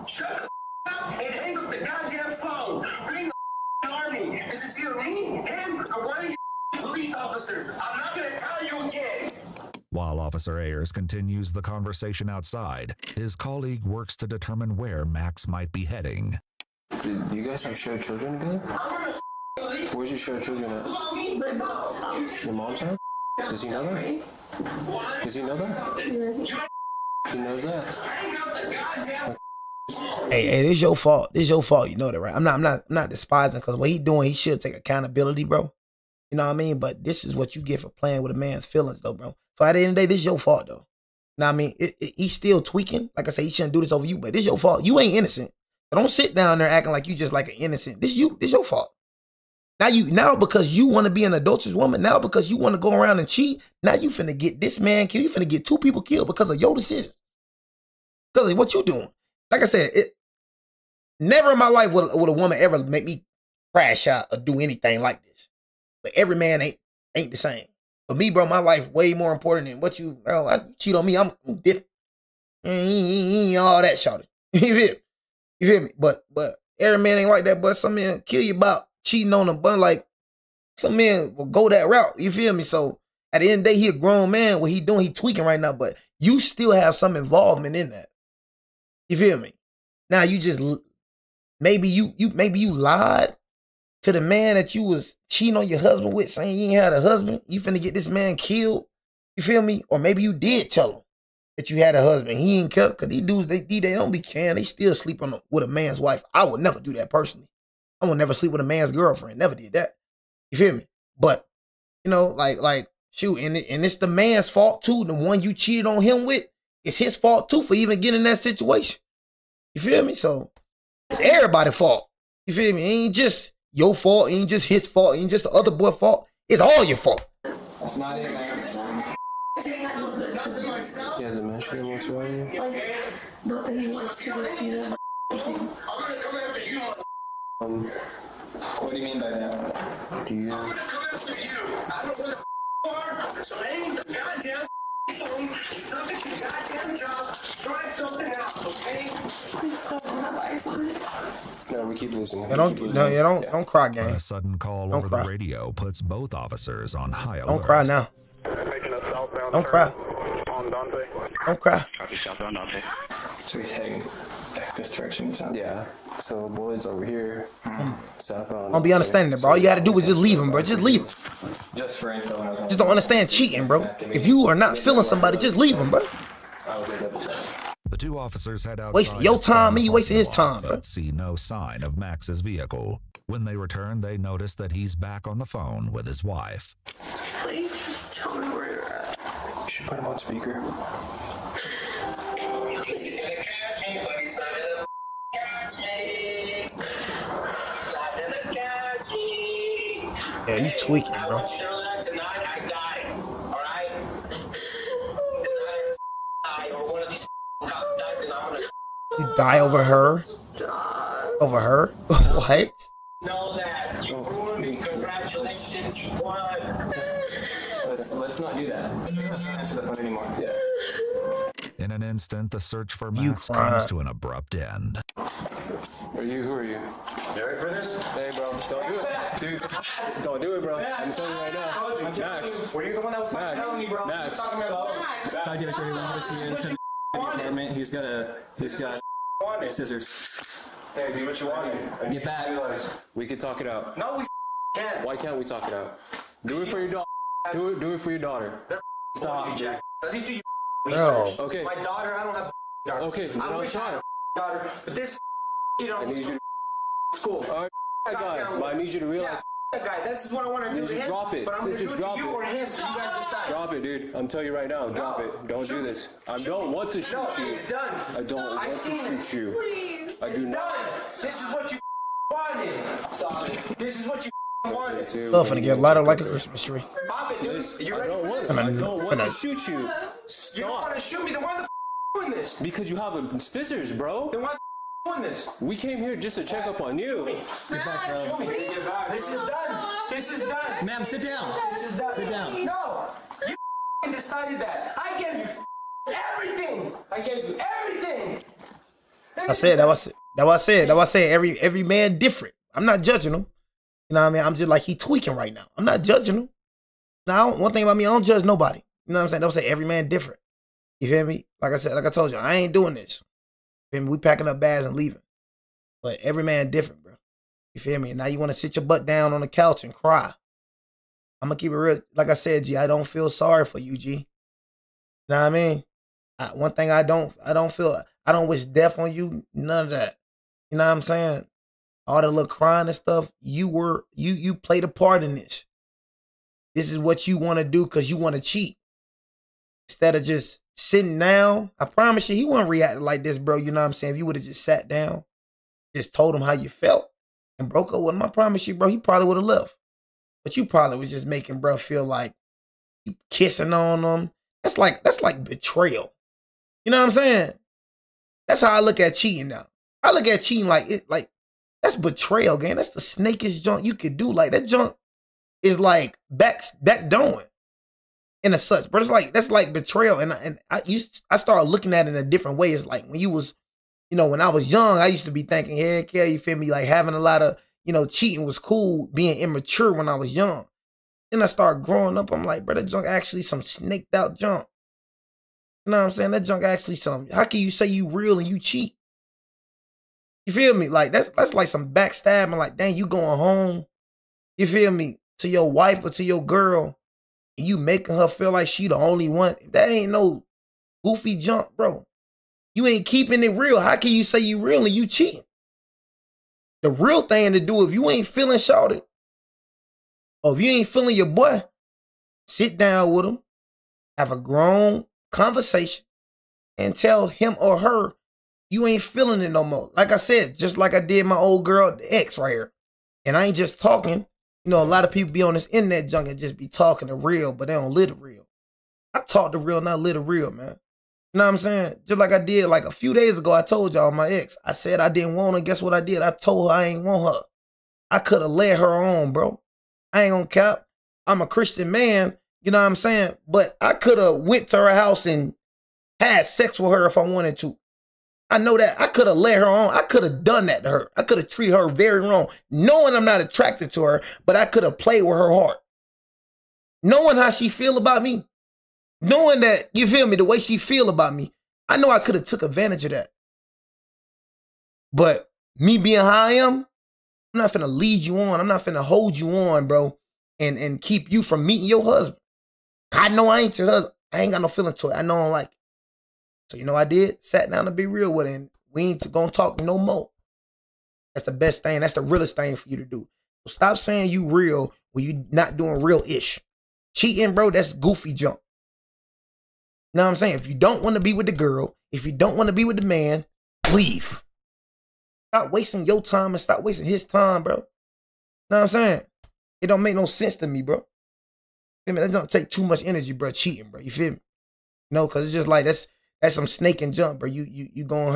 Shut up and hang up the goddamn phone. Bring the army. Is this you, me, him, or one of you police officers? I'm not gonna tell you again. While Officer Ayers continues the conversation outside, his colleague works to determine where Max might be heading. Do you guys have shared children together? Where's your shared children at? My mom's house. Your mom's house? Does he know that? Does he know that? He knows that. Hey, this your fault. This your fault. You know that, right? I'm not despising, because what he doing, he should take accountability, bro. You know what I mean? But this is what you get for playing with a man's feelings, though, bro. So at the end of the day, this is your fault, though. You know what I mean? He's still tweaking. Like I say, he shouldn't do this over you, but this is your fault. You ain't innocent. So don't sit down there acting like you just like an innocent. This your fault. Now because you want to be an adulterous woman, now because you want to go around and cheat, now you finna get this man killed. You finna get 2 people killed because of your decision. Because of what you doing. Like I said, never in my life would a woman ever make me crash out or do anything like this. But every man ain't the same. For me, bro, my life way more important than what you, bro. You cheat on me, I'm different. All that, shawty. You feel me? But every man ain't like that, but some men kill you about cheating on them, but like some men will go that route. You feel me? So at the end of the day, he a grown man. What he doing, he tweaking right now, but you still have some involvement in that. You feel me? Now you just maybe you lied to the man that you was cheating on your husband with, saying you ain't had a husband. You finna get this man killed. You feel me? Or maybe you did tell him that you had a husband. He ain't kept, because these dudes, they don't be caring. They still sleep with a man's wife. I would never do that personally. I would never sleep with a man's girlfriend. Never did that. You feel me? But, you know, like shoot, and it's the man's fault too. The one you cheated on him with, it's his fault too for even getting in that situation. You feel me? So it's everybody's fault. You feel me? It ain't just your fault. It ain't just his fault. It ain't just the other boy's fault. It's all your fault. That's not it, man. He hasn't mentioned it whatsoever. Like, not that he wants to refuse. What do you mean by that? Do you? So ain't the goddamn phone. Suck at your goddamn job. Try something else, okay? Please stop that. No, we keep losing. Don't cry, gang. A sudden call over the radio puts both officers on high alert. Don't cry now. Don't cry. Don't cry. Southbound Dante. So he's heading back this direction. Yeah. So Boyd's over here. Southbound. Don't be understanding it, bro. All you gotta do is just leave him, bro. Just leave him. Just for info. Just don't understand cheating, bro. If you are not feeling somebody, just leave him, bro. The 2 officers head outside. Wasting your time, and you wasting his time, bro. But see no sign of Max's vehicle. When they return, they notice that he's back on the phone with his wife. Please just tell me where you're at. You should put him on speaker. Yeah, you tweaking, bro. You die over her? Over her? What? Know that you ruined me. Congratulations, you won. Let's not do that. Let's not answer the phone anymore. Yeah. In an instant, the search for Max comes to an abrupt end. Who are you? You ready for this? Hey, bro, don't do it. Dude, don't do it, bro. I'm telling you right now. Max. Were you the one that was telling me, bro? Max. Talking about Sky Director, he wanted to see you in the department. He's got scissors. Hey, do what you want. Get back. We can talk it out. No, we can't. Why can't we talk it out? Do it for your daughter. Do it for your daughter. Stop, Jack. At least do your Bro. research. Okay. My daughter, I don't have daughter. Okay, I wish I had a daughter, but this you I need you to school. All right, guy, but I need you to realize. That guy, this is what I want to do to Just him. drop it. But I'm going to do Just it to drop you it. or him, so you guys decide. Drop it, dude. I'm telling you right now. Drop it. Don't do this. I don't want to shoot you. It's done. I don't want to shoot you. Please. I do It's not. done. This is what you wanted. Stop it. This is what you wanted. Love finna get lighter like a Christmas tree. Pop it, dude. You I ready don't for want this? to. I don't want to shoot you. You don't want Stop. to shoot me, then why the doing this? Because you have scissors, bro. Then why doing this? We came here just to check up on you. Get back, Show bro. me. This is done. This is done. Ma'am, sit down. This is done. Sit down. No. You decided that. I gave you everything. I gave you everything. I said that was every man different. I'm not judging him. You know what I mean? I'm just like, he tweaking right now. I'm not judging him. Now, one thing about me, I don't judge nobody. You know what I'm saying? Don't say every man different. You feel me? Like I said, like I told you, I ain't doing this. You feel me? We packing up bags and leaving. But every man different, bro. You feel me? Now you want to sit your butt down on the couch and cry. I'm going to keep it real. Like I said, G, I don't feel sorry for you, G. You know what I mean? One thing I don't wish death on you. None of that. You know what I'm saying? All the little crying and stuff, you played a part in this. This is what you want to do because you want to cheat. Instead of just sitting down, I promise you, he wouldn't react like this, bro. You know what I'm saying? If you would have just sat down, just told him how you felt, and broke up with him, I promise you, bro, he probably would have left. But you probably was just making bro feel like you kissing on him. That's like betrayal. You know what I'm saying? That's how I look at cheating now. I look at cheating like that's betrayal, gang. That's the snakiest junk you could do. Like that junk is like backdooring in a such. But that's like betrayal. And I started looking at it in a different way. It's like when you was, you know, when I was young, I used to be thinking, heck yeah, you feel me? Like having a lot of, you know, cheating was cool, being immature when I was young. Then I started growing up. I'm like, bro, that junk actually some snaked out junk. You know what I'm saying? That junk actually some. How can you say you real and you cheat? You feel me? Like that's like some backstabbing. Like, dang, you going home, you feel me, to your wife or to your girl, and you making her feel like she the only one. That ain't no goofy junk, bro. You ain't keeping it real. How can you say you real and you cheating? The real thing to do, if you ain't feeling shorty, or if you ain't feeling your boy, sit down with him, have a grown conversation, and tell him or her you ain't feeling it no more. Like I said, just like I did my old girl, the ex right here. And I ain't just talking. You know, a lot of people be on this internet junk and just be talking the real, but they don't live the real. I talk the real, not live the real, man. You know what I'm saying? Just like I did like a few days ago, I told y'all my ex. I said I didn't want her. Guess what I did? I told her I ain't want her. I could have led her on, bro. I ain't gonna cap. I'm a Christian man, you know what I'm saying? But I could have went to her house and had sex with her if I wanted to. I know that. I could have led her on. I could have done that to her. I could have treated her very wrong, knowing I'm not attracted to her, but I could have played with her heart. Knowing how she feel about me, knowing that, you feel me, the way she feel about me, I know I could have took advantage of that. But me being how I am, I'm not finna lead you on. I'm not finna hold you on, bro, and keep you from meeting your husband. I know I ain't your husband. I ain't got no feeling to it. I know I don't like it. So you know what I did? Sat down to be real with it, and we ain't gonna talk no more. That's the best thing. That's the realest thing for you to do. So stop saying you real when you not doing real-ish. Cheating, bro, that's goofy junk. You know what I'm saying? If you don't want to be with the girl, if you don't want to be with the man, leave. Stop wasting your time and stop wasting his time, bro. You know what I'm saying? It don't make no sense to me, bro. I mean, that don't take too much energy, bro, cheating, bro. You feel me? No, because it's just like that's some snake and jump, bro. You going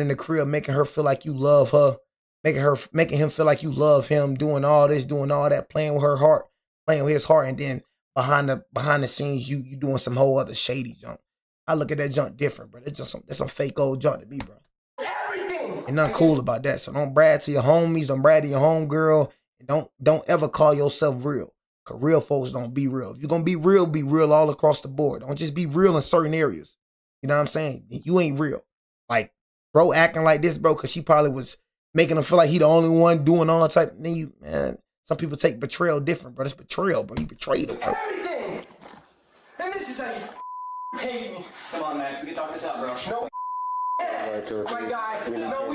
in the crib, making her feel like you love her, making him feel like you love him, doing all this, doing all that, playing with her heart, playing with his heart, and then behind the scenes, you doing some whole other shady junk. I look at that junk different, bro. That's some fake old junk to me, bro. Everything. Ain't nothing cool about that. So don't brag to your homies, don't brag to your homegirl, and don't ever call yourself real. Cause real folks don't be real. If you're gonna be real all across the board. Don't just be real in certain areas. You know what I'm saying? You ain't real. Like, bro acting like this, bro, cause she probably was making him feel like he the only one doing all type of thing. Man, some people take betrayal different, bro. It's betrayal, bro. You betrayed him, bro. Everything. And this is how you hate me. Come on, Max. We can talk this out, bro. No, my guy. No,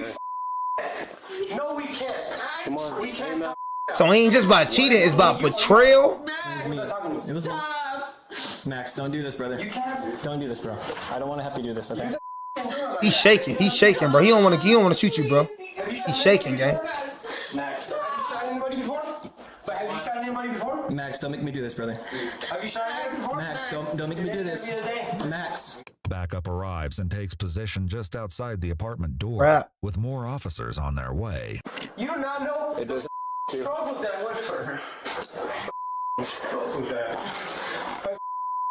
we can't. Come on. We can't. So it ain't just about cheating, it's about betrayal. Max, don't do this, brother. You can't. Don't do this, bro. I don't want to have to do this, okay? He's shaking, bro. He don't want to shoot you, bro. He's shaking, gang. Max, have you shot anybody before? Have you shot anybody before? Max, don't make me do this, brother. Have you shot anybody before? Max, don't make me do this. Max. Backup arrives and takes position just outside the apartment door, with more officers on their way. You do not know the struggles that I went for. Struggles that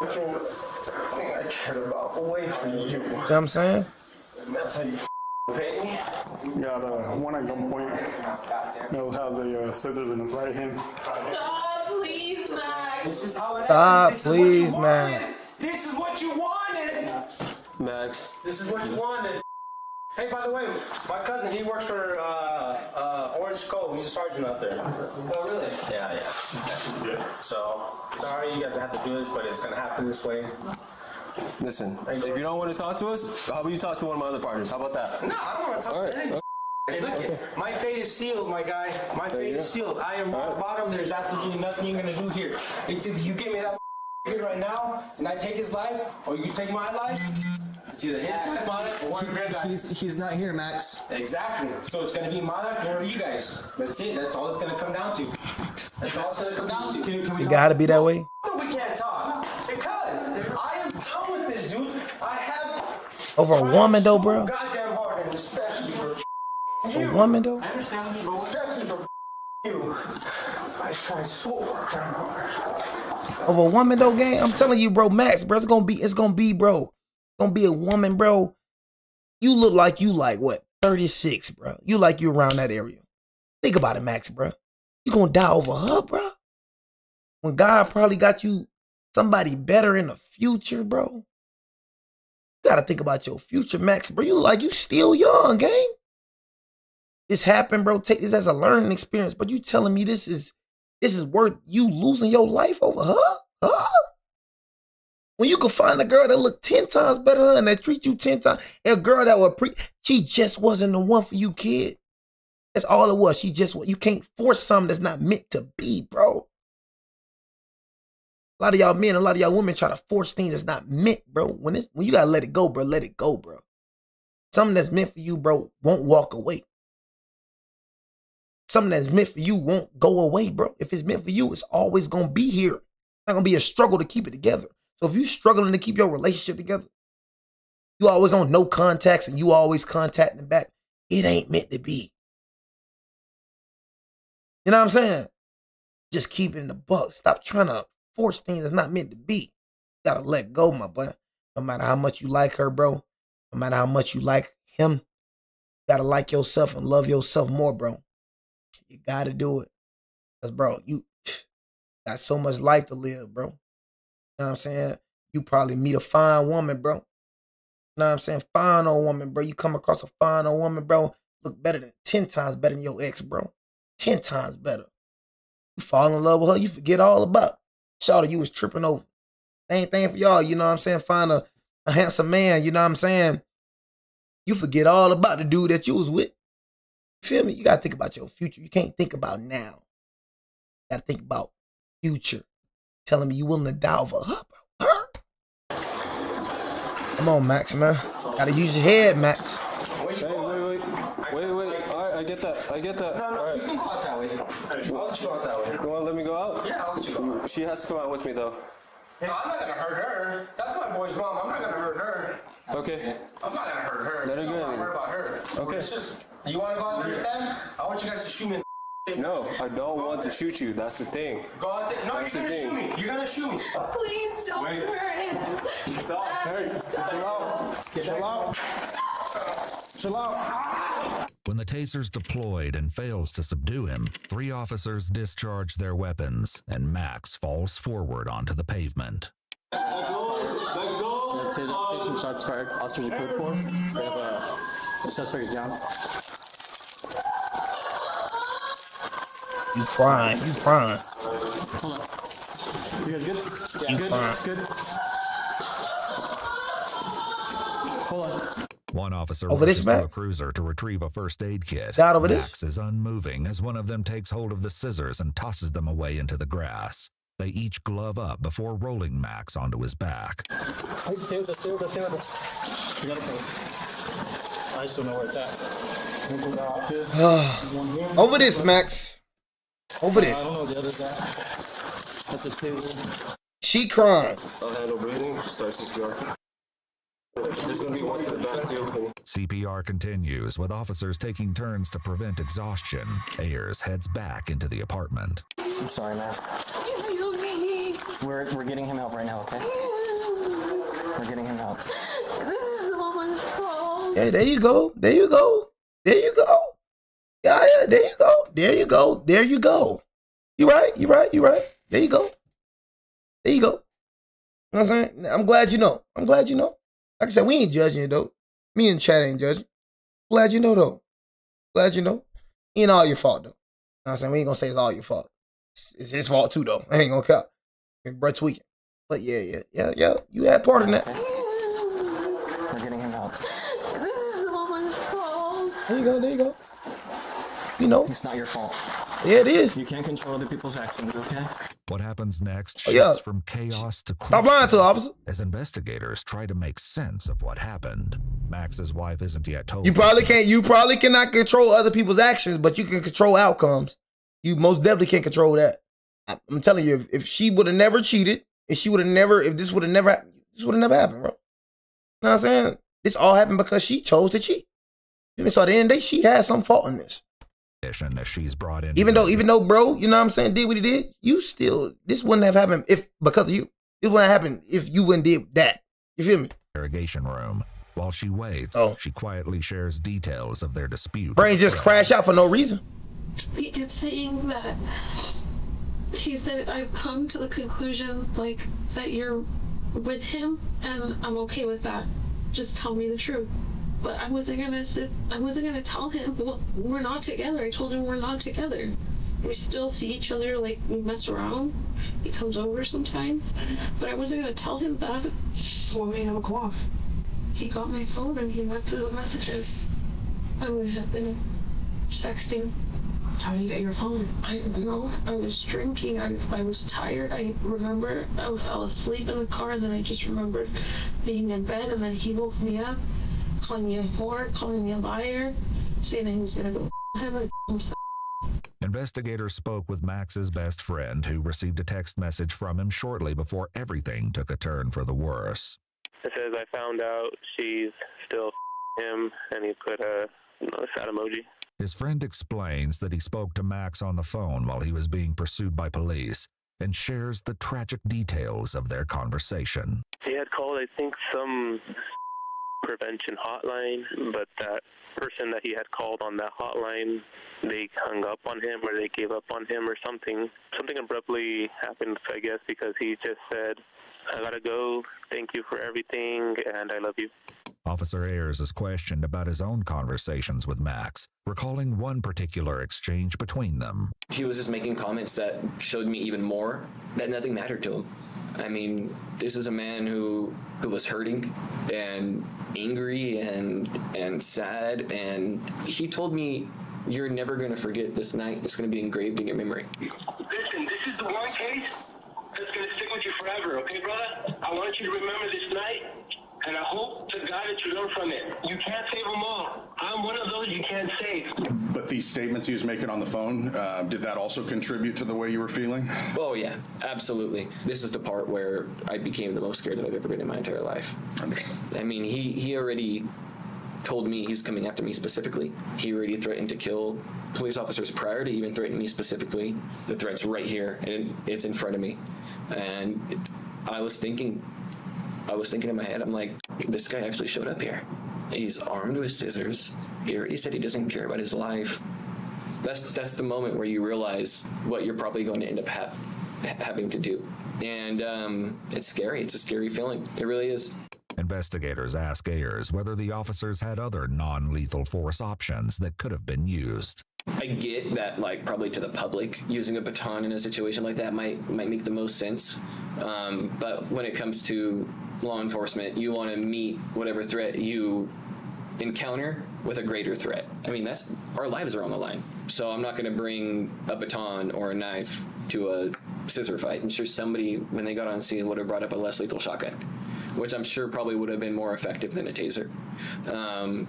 I cared about way for you. You know what I'm saying? That's how you pay me. Got one at gunpoint. No, has a scissors in his right hand. Stop, please, Max. This is how it Stop, is. please, man. This is what you wanted. Max. This is what you wanted. Hey, by the way, my cousin, he works for Orange Cove. He's a sergeant out there. Oh, really? Yeah. So, sorry you guys have to do this, but it's going to happen this way. Listen, if you don't want to talk to us, how about you talk to one of my other partners? How about that? No, I don't want to talk to anyone. Look it. My fate is sealed, my guy. My fate is sealed. I am rock bottom. There's absolutely nothing you're gonna do here. It's either you get me that here right now, and I take his life, or you take my life. It's either his life or one of your guys. He's not here, Max. Exactly. So it's gonna be my life or one of you guys. That's it. That's all it's gonna come down to. That's all it's gonna come down to. Can we It gotta be that way. No, we can't talk because I am done with this, dude. I have Over a woman though, bro. goddamn hard, and especially for A woman though. I understand, but especially for you. I try so hard. Over a woman though, gang. I'm telling you, bro, Max, bro, it's gonna be, bro. It's gonna be a woman, bro. You look like you like what? 36, bro. You like you around that area. Think about it, Max, bro. You gonna die over her, bro? When God probably got you somebody better in the future, bro. You gotta think about your future, Max, bro. You look like you still young, gang. This happened, bro. Take this as a learning experience. But you telling me this is worth you losing your life over her? Huh? When you can find a girl that look 10 times better than her and that treat you 10 times, a girl that would she just wasn't the one for you, kid. That's all it was. You can't force something that's not meant to be, bro. A lot of y'all men, a lot of y'all women try to force things that's not meant, bro. When you gotta let it go, bro, let it go, bro. Something that's meant for you, bro, won't walk away. Something that's meant for you won't go away, bro. If it's meant for you, it's always gonna be here. It's not gonna be a struggle to keep it together. So if you're struggling to keep your relationship together, you always on no contacts and you always contacting back, it ain't meant to be. You know what I'm saying? Just keep it in the buck. Stop trying to force things that's not meant to be. You gotta let go, my boy. No matter how much you like her, bro. No matter how much you like him, you gotta like yourself and love yourself more, bro. You gotta do it. Because, bro, you got so much life to live, bro. You know what I'm saying? You probably meet a fine woman, bro. You know what I'm saying? Fine old woman, bro. You come across a fine old woman, bro. Look better than 10 times better than your ex, bro. 10 times better. You fall in love with her, you forget all about it. Shawty, you was tripping over. Same thing for y'all, you know what I'm saying? Find a handsome man, you know what I'm saying? You forget all about the dude that you was with. You feel me? You gotta think about your future. You can't think about now. You gotta think about future. Telling me you willing to die over her, bro. Her? Come on, Max, man. Gotta use your head, Max. Wait. All right, I get that. No, you can go out that way. I'll let you go out that way. You wanna let me go out? Yeah, I'll let you go out. She has to come out with me, though. No, I'm not gonna hurt her. That's my boy's mom. I'm not gonna hurt her. Okay. I'm not gonna hurt her. Let her go in. I'm not worried about her. Okay. It's just, you wanna go out there with them? I want you guys to shoot me in the No, I don't want to shoot you. That's the thing. Go out there. No, That's you're the gonna thing. shoot me. You're gonna shoot me. Please don't hurt him. Stop. Hey, chill out. When the taser's deployed and fails to subdue him, 3 officers discharge their weapons, and Max falls forward onto the pavement. Taser shots fired. Officers are code 4. We have the suspect is down. You crying. Hold on. You guys good? Yeah, You good. crying. Good. Hold on. One officer Over this, rushes to a Mac? cruiser to retrieve a first aid kit. Got over this? Max is unmoving as one of them takes hold of the scissors and tosses them away into the grass. They each glove up before rolling Max onto his back. Hey, stay with us. We got it covered. I just don't know where it's at. Over this, Max. Over I this. don't know where the other's at. That's a table. She crying. I'll handle breathing. Start CPR. There's gonna be one to the back too. CPR continues, with officers taking turns to prevent exhaustion. Ayers heads back into the apartment. I'm sorry, man. Is he okay? We're getting him help right now, okay? We're getting him help. This is the woman's fault. Hey, there you go. There you go. There you go. Yeah, there you go. There you go. There you go. You right. There you go. There you go. You know what I'm saying? I'm glad you know. Like I said, we ain't judging you, though. Me and Chad ain't judging. Glad you know, though. Glad you know. It ain't all your fault, though. You know what I'm saying? We ain't gonna say it's all your fault. It's his fault, too, though. I ain't gonna count. Bro tweaking. But yeah. You had part in that. We're getting him help. This is the woman's fault. There you go. you know. It's not your fault. Yeah, it is. You can't control other people's actions, okay? What happens next shifts from chaos to stop lying to the officer. As investigators try to make sense of what happened. Max's wife isn't yet told. You probably cannot control other people's actions, but you can control outcomes. You most definitely can't control that. I'm telling you, if she would have never cheated, if this would have never happened, bro. You know what I'm saying? This all happened because she chose to cheat. So at the end of the day, she has some fault in this. That she's brought in. Even though, bro, you know what I'm saying, did what he did, this wouldn't have happened because of you. This wouldn't have happened if you wouldn't did that. You feel me? Interrogation room. While she waits, she quietly shares details of their dispute. Brains just crash out for no reason. He kept saying that. He said, I've come to the conclusion, like, that you're with him, and I'm okay with that. Just tell me the truth. But I wasn't gonna tell him, well, we're not together. I told him we're not together. We still see each other, like, we mess around. He comes over sometimes. But I wasn't gonna tell him that. What made him go off? He got my phone and he went through the messages. I would have been sexting. How did you get your phone? I don't know. I was drinking. I was tired. I remember I fell asleep in the car, and then I just remembered being in bed, and then he woke me up, calling me a whore, calling me a liar, saying that he was going to go him and himself. Investigators spoke with Max's best friend, who received a text message from him shortly before everything took a turn for the worse. It says, I found out she's still him, and he put a sad emoji. His friend explains that he spoke to Max on the phone while he was being pursued by police and shares the tragic details of their conversation. He had called, I think, some prevention hotline, but that person that he had called on that hotline, they hung up on him or they gave up on him or something. Something abruptly happened, I guess, because he just said, I gotta go, thank you for everything, and I love you. Officer Ayers is questioned about his own conversations with Max, recalling one particular exchange between them. He was just making comments that showed me even more that nothing mattered to him. I mean, this is a man who was hurting and angry and sad, and he told me, you're never going to forget this night. It's going to be engraved in your memory. Listen, this is the one case that's going to stick with you forever, okay, brother? I want you to remember this night, and I hope to God that you learn from it. You can't save them all. I'm one of those you can't save. But these statements he was making on the phone, did that also contribute to the way you were feeling? Oh, yeah, absolutely. This is the part where I became the most scared that I've ever been in my entire life. I understand. I mean, he already told me he's coming after me specifically. He already threatened to kill police officers prior to even threatening me specifically. The threat's right here, and it's in front of me. And I was thinking in my head, I'm like, this guy actually showed up here. He's armed with scissors. He already said he doesn't care about his life. That's the moment where you realize what you're probably going to end up having to do. And it's scary. It's a scary feeling. It really is. Investigators ask Ayers whether the officers had other non-lethal force options that could have been used. I get that, like, probably to the public, using a baton in a situation like that might make the most sense. But when it comes to law enforcement, you want to meet whatever threat you encounter with a greater threat. I mean, our lives are on the line. So I'm not going to bring a baton or a knife to a scissor fight. I'm sure somebody, when they got on scene, would have brought up a less lethal shotgun, which I'm sure probably would have been more effective than a taser.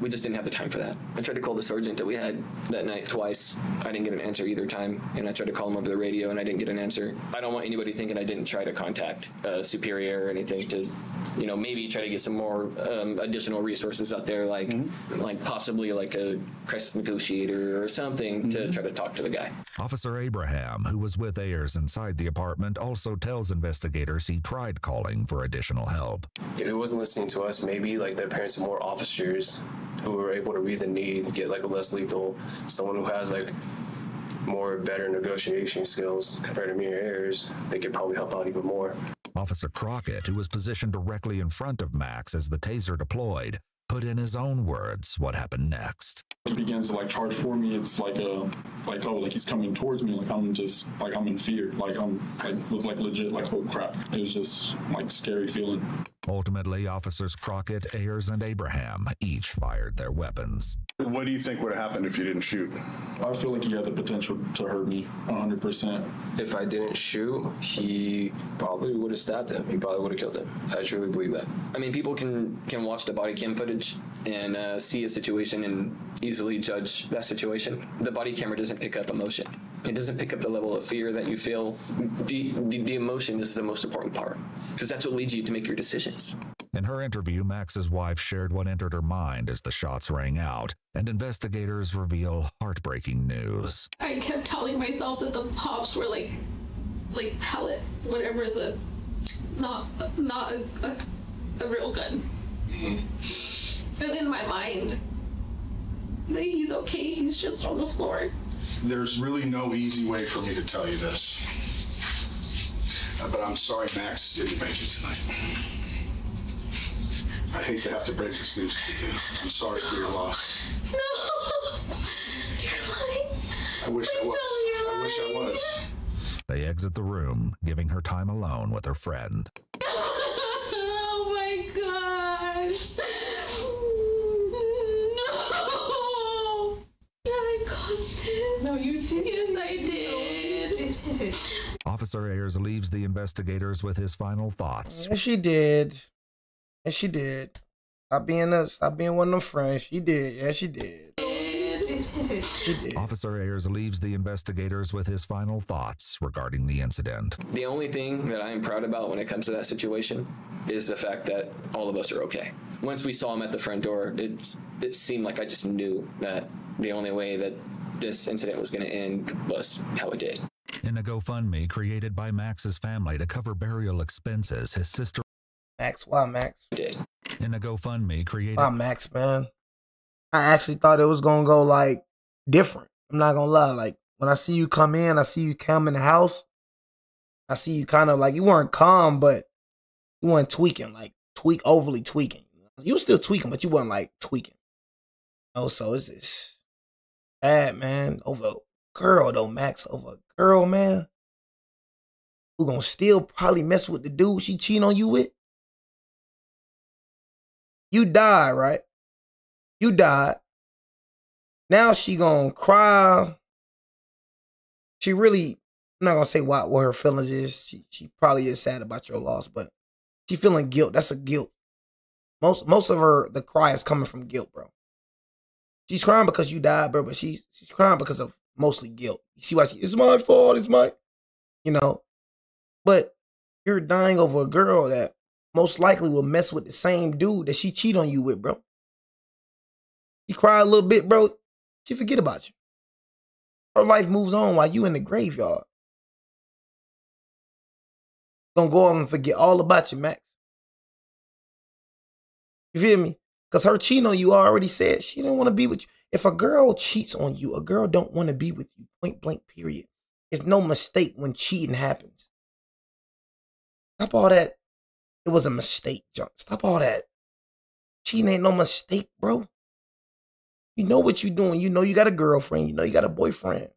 We just didn't have the time for that. I tried to call the sergeant that we had that night twice. I didn't get an answer either time, and I tried to call him over the radio, and I didn't get an answer. I don't want anybody thinking I didn't try to contact a superior or anything to, maybe try to get some more additional resources out there, like possibly like a crisis negotiator or something to try to talk to the guy. Officer Abraham, who was with Ayers inside the apartment, also tells investigators he tried calling for additional help. If it wasn't listening to us, maybe like their parents are more officers who were able to read the need, get like a less lethal, someone who has like better negotiation skills compared to me or Ayers, they could probably help out even more. Officer Crockett, who was positioned directly in front of Max as the taser deployed, put in his own words what happened next. He begins to charge for me. It's like he's coming towards me. I'm in fear. Was legit oh crap. It was just scary feeling. Ultimately, officers Crockett, Ayers, and Abraham each fired their weapons. What do you think would have happened if you didn't shoot? I feel like he had the potential to hurt me 100%. If I didn't shoot, he probably would have stabbed him. He probably would have killed him. I truly believe that. I mean, people can watch the body cam footage and see a situation and easily judge that situation. The body camera doesn't pick up emotion. It doesn't pick up the level of fear that you feel. The emotion is the most important part, because that's what leads you to make your decisions. In her interview, Max's wife shared what entered her mind as the shots rang out, and investigators reveal heartbreaking news. I kept telling myself that the pops were like pellet, whatever the, not a real gun. And in my mind, that he's okay, he's just on the floor. There's really no easy way for me to tell you this. But I'm sorry Max didn't make it tonight. I hate to have to break this news to you. I'm sorry for your loss. No! You're lying. I wish I was. I wish I was. They exit the room, giving her time alone with her friend. Oh my gosh! No! I caused this. No, you didn't. Yes, I did. Officer Ayers leaves the investigators with his final thoughts. Yes, she did. Yes, she did. Stop being one of them friends. She did. Yes, she did. She did. Officer Ayers leaves the investigators with his final thoughts regarding the incident. The only thing that I am proud about when it comes to that situation is the fact that all of us are okay. Once we saw him at the front door, it seemed like I just knew that the only way that this incident was going to end was how it did. In a GoFundMe created by Max's family to cover burial expenses, his sister... Max, why Max? Did. In a GoFundMe created... Why Max, man? I actually thought it was going to go, like, different. I'm not going to lie. Like, when I see you come in, I see you come in the house, I see you kind of, like, you weren't calm, but you weren't tweaking, like, overly tweaking. You were still tweaking, but you weren't, like, tweaking. Oh, so it's just bad, man. Over a girl, though, Max. Over a girl, man. Who gonna still probably mess with the dude she cheating on you with? You died, right? You died. Now she gonna cry. She really, I'm not gonna say what her feelings is. She probably is sad about your loss, but she feeling guilt. That's a guilt. Most of the cry is coming from guilt, bro. She's crying because you died, bro, but she's crying because of mostly guilt. You see why it's my fault, it's my, you know. But you're dying over a girl that most likely will mess with the same dude that she cheat on you with, bro. You cry a little bit, bro, she forget about you. Her life moves on while you in the graveyard. Gonna go off and forget all about you, Max. You feel me? Because her cheating on you already said she didn't want to be with you. If a girl cheats on you, a girl don't want to be with you, point blank, period. It's no mistake when cheating happens. Stop all that. It was a mistake, John. Stop all that. Cheating ain't no mistake, bro. You know what you're doing. You know you got a girlfriend. You know you got a boyfriend. It's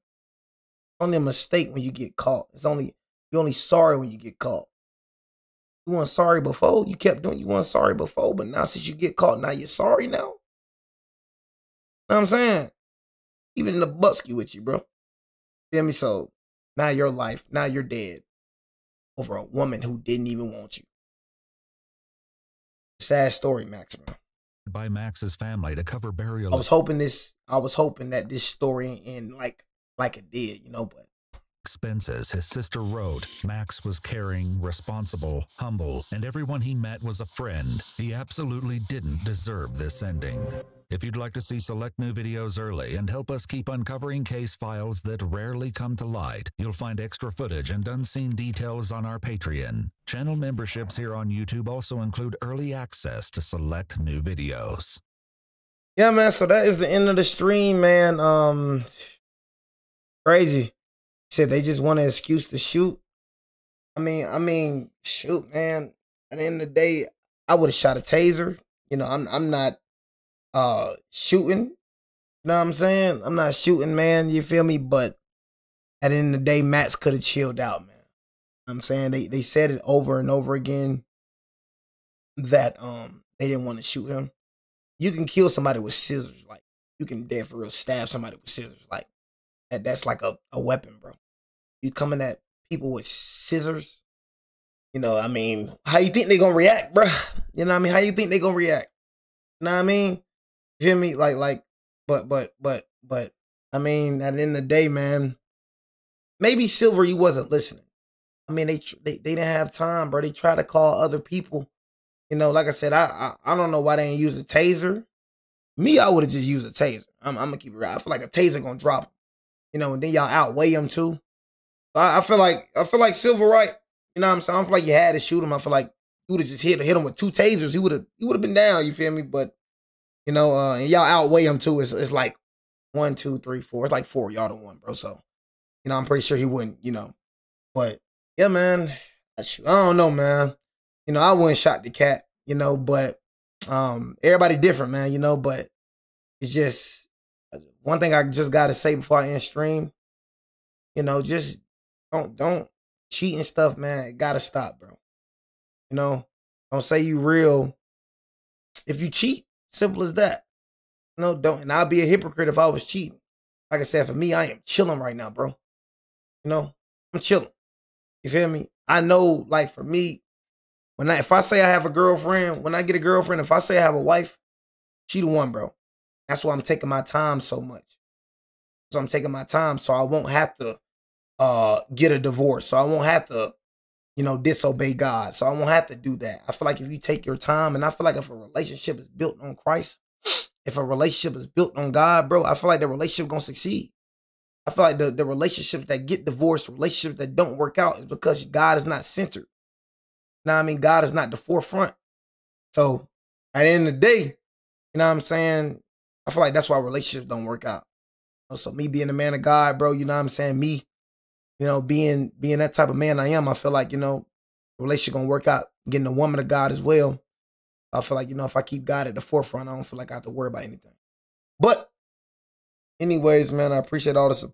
only a mistake when you get caught. You're only sorry when you get caught. You weren't sorry before. You kept doing, you weren't sorry before, but now since you get caught, now you're sorry now. Know what I'm saying? Even in the busky with you, bro. Feel me? So now your life, now you're dead over a woman who didn't even want you. Sad story, Max, bro. By Max's family to cover burial. I was hoping that this story end like it did, you know, but expenses, his sister wrote, Max was caring, responsible, humble, and everyone he met was a friend. He absolutely didn't deserve this ending. If you'd like to see select new videos early and help us keep uncovering case files that rarely come to light, you'll find extra footage and unseen details on our Patreon. Channel memberships here on YouTube also include early access to select new videos. Yeah, man, so that is the end of the stream, man. Crazy. Said they just want an excuse to shoot. I mean, shoot, man. At the end of the day, I would have shot a taser. You know, I'm not shooting. You know what I'm saying? I'm not shooting, man. You feel me? But at the end of the day, Max could have chilled out, man. You know what I'm saying they said it over and over again. that they didn't want to shoot him. You can kill somebody with scissors, like you can dead for real stab somebody with scissors, like that's like a weapon, bro. You coming at people with scissors, you know, I mean, how you think they gonna react, bro? You know what I mean? How you think they gonna react? You know what I mean? You feel me? But I mean, at the end of the day, man, maybe Silver, you wasn't listening. I mean, they didn't have time, bro. They tried to call other people. You know, like I said, I don't know why they didn't use a taser. Me, I would have just used a taser. I'm gonna keep it right. I feel like a taser gonna drop him. You know, and then y'all outweigh him too. I feel like Silver right. You know what I'm saying? I feel like you had to shoot him. I feel like you would have just hit him with 2 tasers. He would have been down. You feel me? But you know, and y'all outweigh him too. It's like 1, 2, 3, 4. It's like 4 y'all to 1, bro. So you know, I'm pretty sure he wouldn't. You know, but yeah, man. I don't know, man. You know, I wouldn't shot the cat. You know, but everybody different, man. You know, but it's just one thing I just gotta say before I end stream. You know, just don't cheat and stuff, man. It gotta stop, bro. You know, don't say you real if you cheat. Simple as that. You know, don't. And I'd be a hypocrite if I was cheating. Like I said, for me, I am chilling right now, bro. You know, I'm chilling. You feel me? I know, like for me, if I say I have a girlfriend, when I get a girlfriend, if I say I have a wife, she the one, bro. That's why I'm taking my time so much. So I'm taking my time so I won't have to get a divorce. So I won't have to, you know, disobey God. So I won't have to do that. I feel like if you take your time, and I feel like if a relationship is built on Christ, if a relationship is built on God, bro, I feel like the relationship gonna succeed. I feel like the relationships that get divorced, relationships that don't work out is because God is not centered. You know what I mean? God is not the forefront. So at the end of the day, you know what I'm saying? I feel like that's why relationships don't work out. So me being a man of God, bro, you know what I'm saying? Me, you know, being that type of man I am, I feel like, you know, the relationship gonna work out. Getting a woman of God as well. I feel like, you know, if I keep God at the forefront, I don't feel like I have to worry about anything. But anyways, man, I appreciate all the support.